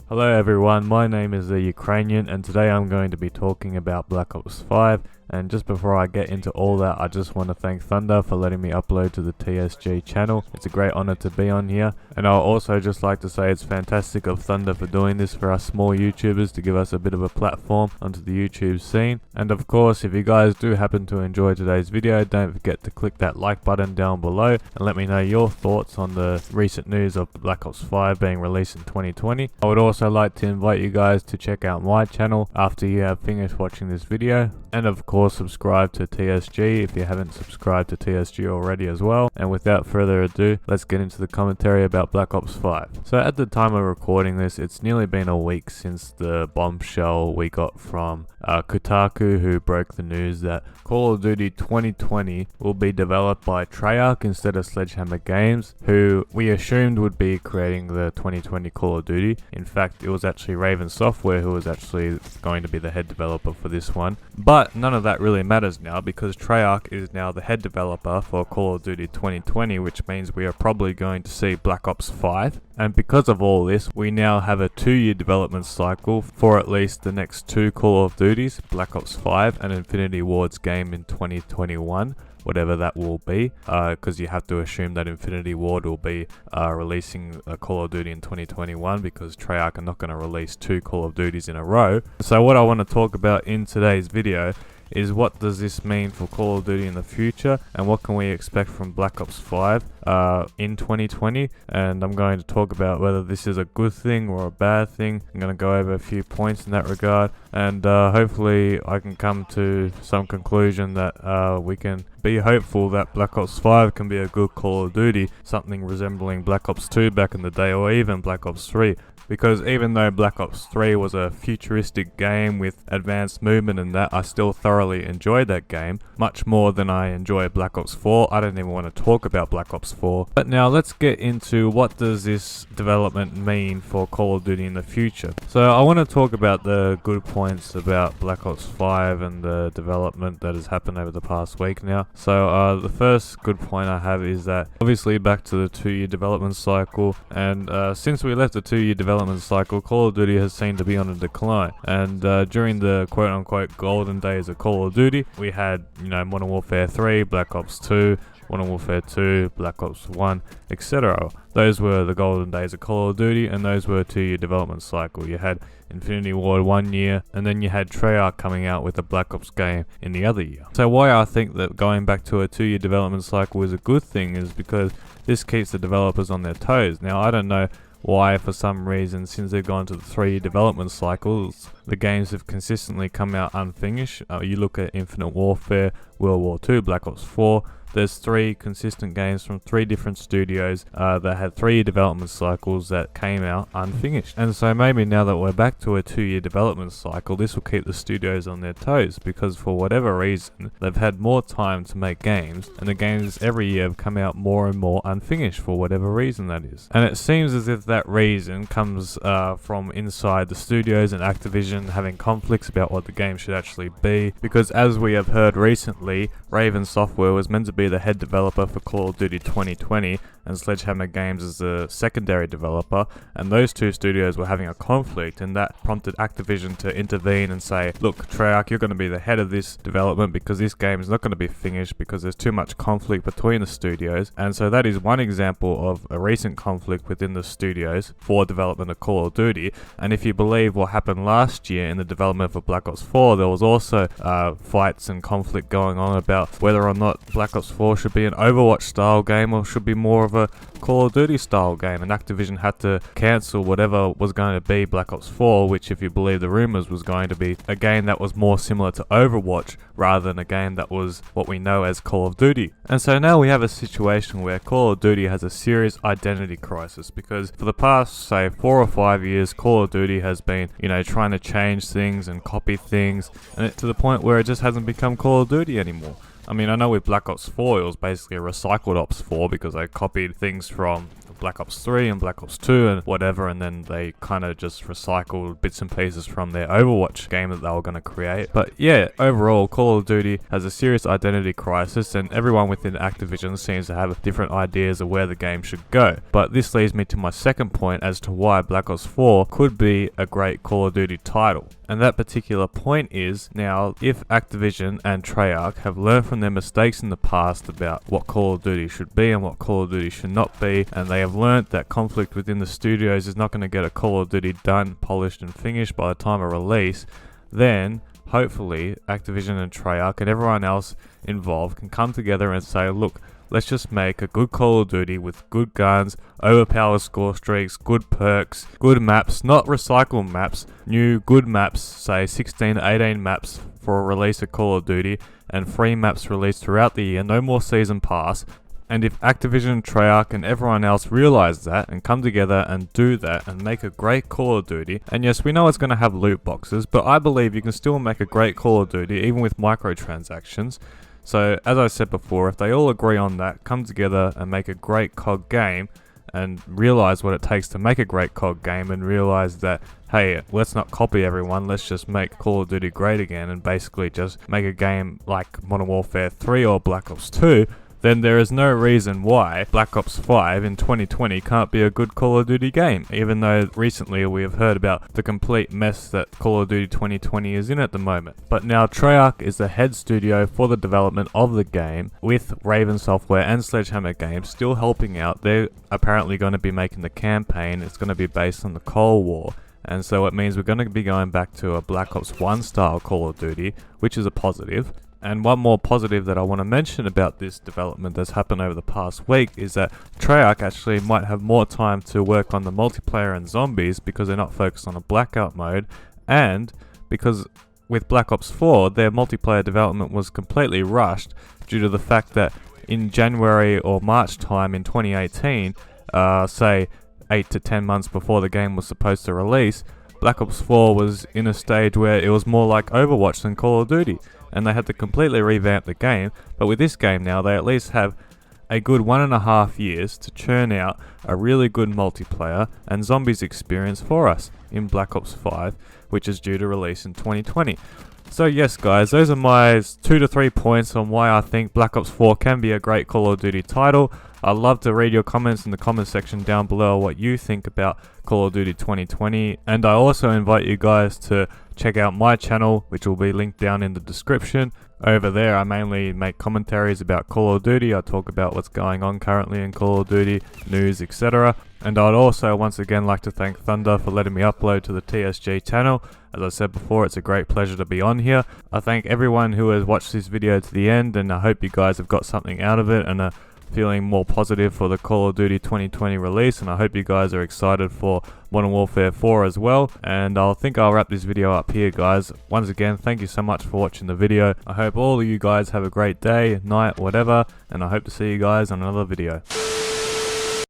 Hello everyone, my name is the Ukrainian and today I'm going to be talking about Black Ops 5. And just before I get into all that, I just want to thank Thunder for letting me upload to the TSG channel. It's a great honor to be on here. And I'll also just like to say it's fantastic of Thunder for doing this for us small YouTubers to give us a bit of a platform onto the YouTube scene. And of course, if you guys do happen to enjoy today's video, don't forget to click that like button down below and let me know your thoughts on the recent news of Black Ops 5 being released in 2020. I would also like to invite you guys to check out my channel after you have finished watching this video. And of course, subscribe to TSG if you haven't subscribed to TSG already as well. And without further ado, let's get into the commentary about Black Ops 5. So at the time of recording this, it's nearly been a week since the bombshell we got from Kotaku, who broke the news that Call of Duty 2020 will be developed by Treyarch instead of Sledgehammer Games, who we assumed would be creating the 2020 Call of Duty. In fact, it was actually Raven Software who was actually going to be the head developer for this one. But none of that really matters now because Treyarch is now the head developer for Call of Duty 2020, which means we are probably going to see Black Ops 5. And because of all this, we now have a 2-year development cycle for at least the next 2 Call of Duties, Black Ops 5 and Infinity Ward's game in 2021. Whatever that will be, because you have to assume that Infinity Ward will be releasing a Call of Duty in 2021 because Treyarch are not going to release 2 Call of Duties in a row. So what I want to talk about in today's video is what does this mean for Call of Duty in the future and what can we expect from Black Ops 5 in 2020. And I'm going to talk about whether this is a good thing or a bad thing. I'm going to go over a few points in that regard, and hopefully I can come to some conclusion that we can be hopeful that Black Ops 5 can be a good Call of Duty, something resembling Black Ops 2 back in the day, or even Black Ops 3. Because even though Black Ops 3 was a futuristic game with advanced movement and that, I still thoroughly enjoyed that game, much more than I enjoy Black Ops 4. I don't even want to talk about Black Ops 4. But now let's get into what does this development mean for Call of Duty in the future. So I want to talk about the good points about Black Ops 5 and the development that has happened over the past week now. So the first good point I have is that obviously back to the 2-year development cycle, and since we left the 2-year development cycle, Call of Duty has seemed to be on a decline. And during the quote-unquote golden days of Call of Duty, we had, Modern Warfare 3, Black Ops 2, Modern Warfare 2, Black Ops 1, etc. Those were the golden days of Call of Duty, and those were a 2-year development cycle. You had Infinity Ward 1 year, and then you had Treyarch coming out with a Black Ops game in the other year. So why I think that going back to a 2-year development cycle is a good thing is because this keeps the developers on their toes. Now, I don't know why, for some reason, since they've gone to the 3-year development cycles, the games have consistently come out unfinished. You look at Infinite Warfare, World War 2, Black Ops 4, there's 3 consistent games from 3 different studios that had 3-year development cycles that came out unfinished. And so maybe now that we're back to a 2-year development cycle, this will keep the studios on their toes, because for whatever reason, they've had more time to make games, and the games every year have come out more and more unfinished for whatever reason that is. And it seems as if that reason comes from inside the studios and Activision having conflicts about what the game should actually be, because as we have heard recently, Raven Software was meant to be the head developer for Call of Duty 2020 and Sledgehammer Games is the secondary developer, and those 2 studios were having a conflict, and that prompted Activision to intervene and say, look, Treyarch, you're going to be the head of this development because this game is not going to be finished because there's too much conflict between the studios. And so that is one example of a recent conflict within the studios for development of Call of Duty. And if you believe what happened last year in the development for Black Ops 4, there was also fights and conflict going on about whether or not Black Ops 4 should be an Overwatch style game or should be more of a Call of Duty style game, and Activision had to cancel whatever was going to be Black Ops 4, which, if you believe the rumors, was going to be a game that was more similar to Overwatch rather than a game that was what we know as Call of Duty. And so now we have a situation where Call of Duty has a serious identity crisis, because for the past, say, 4 or 5 years, Call of Duty has been, trying to change things and copy things, and to the point where it just hasn't become Call of Duty anymore. I mean, I know with Black Ops 4 it was basically a recycled Ops 4 because they copied things from Black Ops 3 and Black Ops 2 and whatever, and then they kind of just recycled bits and pieces from their Overwatch game that they were going to create. But yeah, overall, Call of Duty has a serious identity crisis, and everyone within Activision seems to have different ideas of where the game should go. But this leads me to my second point as to why Black Ops 4 could be a great Call of Duty title. And that particular point is, now, if Activision and Treyarch have learned from their mistakes in the past about what Call of Duty should be and what Call of Duty should not be, and they have learned that conflict within the studios is not going to get a Call of Duty done, polished and finished by the time of release, then hopefully Activision and Treyarch and everyone else involved can come together and say, look, let's just make a good Call of Duty with good guns, overpowered score streaks, good perks, good maps, not recycled maps, new good maps, say 16 to 18 maps for a release of Call of Duty, and free maps released throughout the year, no more season pass. And if Activision, Treyarch and everyone else realize that and come together and do that and make a great Call of Duty, and yes, we know it's going to have loot boxes, but I believe you can still make a great Call of Duty even with microtransactions. So, as I said before, if they all agree on that, come together and make a great COD game, and realize what it takes to make a great COD game, and realize that, hey, let's not copy everyone, let's just make Call of Duty great again, and basically just make a game like Modern Warfare 3 or Black Ops 2, then there is no reason why Black Ops 5 in 2020 can't be a good Call of Duty game, even though recently we have heard about the complete mess that Call of Duty 2020 is in at the moment. But now Treyarch is the head studio for the development of the game, with Raven Software and Sledgehammer Games still helping out. They're apparently going to be making the campaign. It's going to be based on the Cold War. And so it means we're going to be going back to a Black Ops 1 style Call of Duty, which is a positive. And one more positive that I want to mention about this development that's happened over the past week is that Treyarch actually might have more time to work on the multiplayer and zombies because they're not focused on a blackout mode, and because with Black Ops 4 their multiplayer development was completely rushed due to the fact that in January or March time in 2018, say 8 to 10 months before the game was supposed to release, Black Ops 4 was in a stage where it was more like Overwatch than Call of Duty, and they had to completely revamp the game. But with this game now, they at least have a good 1.5 years to churn out a really good multiplayer and zombies experience for us in Black Ops 5, which is due to release in 2020. So yes guys, those are my 2 to 3 points on why I think Black Ops 4 can be a great Call of Duty title. I'd love to read your comments in the comment section down below what you think about Call of Duty 2020, and I also invite you guys to check out my channel, which will be linked down in the description. Over there I mainly make commentaries about Call of Duty. I talk about what's going on currently in Call of Duty, news, etc. And I'd also once again like to thank Thunder for letting me upload to the TSG channel. As I said before, it's a great pleasure to be on here. I thank everyone who has watched this video to the end, and I hope you guys have got something out of it and are feeling more positive for the Call of Duty 2020 release, and I hope you guys are excited for Modern Warfare 4 as well. And I'll wrap this video up here guys. Once again, thank you so much for watching the video. I hope all of you guys have a great day, night, whatever, and I hope to see you guys on another video.